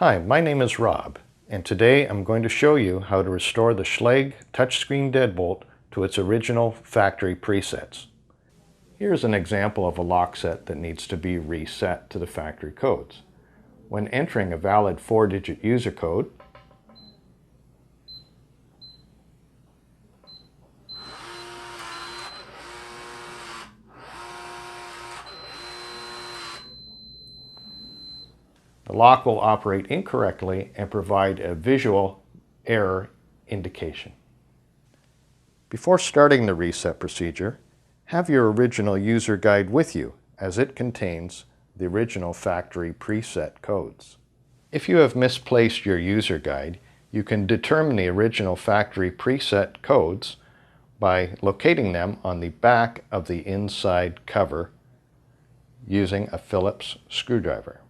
Hi, my name is Rob, and today I'm going to show you how to restore the Schlage touchscreen deadbolt to its original factory presets. Here's an example of a lock set that needs to be reset to the factory codes. When entering a valid 4-digit user code, the lock will operate incorrectly and provide a visual error indication. Before starting the reset procedure, have your original user guide with you, as it contains the original factory preset codes. If you have misplaced your user guide, you can determine the original factory preset codes by locating them on the back of the inside cover using a Phillips screwdriver.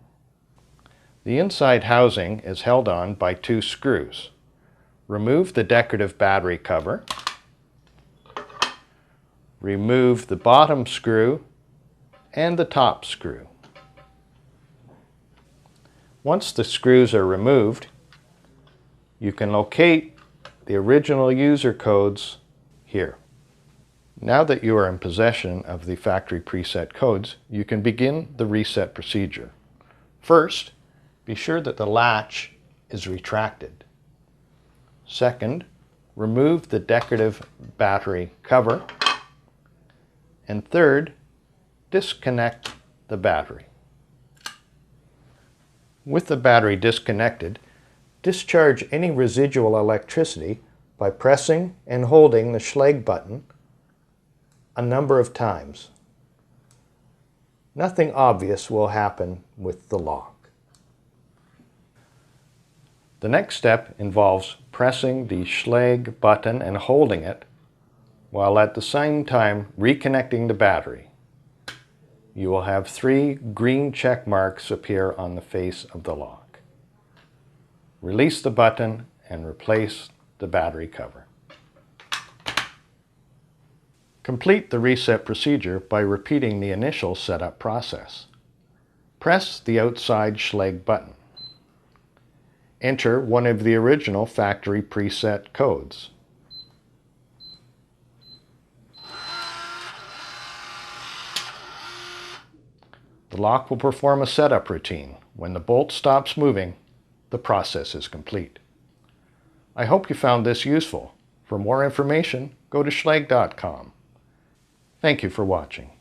The inside housing is held on by 2 screws. Remove the decorative battery cover. Remove the bottom screw and the top screw. Once the screws are removed, you can locate the original user codes here. Now that you are in possession of the factory preset codes, you can begin the reset procedure. First, be sure that the latch is retracted. Second, remove the decorative battery cover. And third, disconnect the battery. With the battery disconnected, discharge any residual electricity by pressing and holding the Schlage button a number of times. Nothing obvious will happen with the lock. The next step involves pressing the Schlage button and holding it, while at the same time reconnecting the battery. You will have 3 green check marks appear on the face of the lock. Release the button and replace the battery cover. Complete the reset procedure by repeating the initial setup process. Press the outside Schlage button. Enter one of the original factory preset codes. The lock will perform a setup routine. When the bolt stops moving, the process is complete. I hope you found this useful. For more information, go to Schlage.com. Thank you for watching.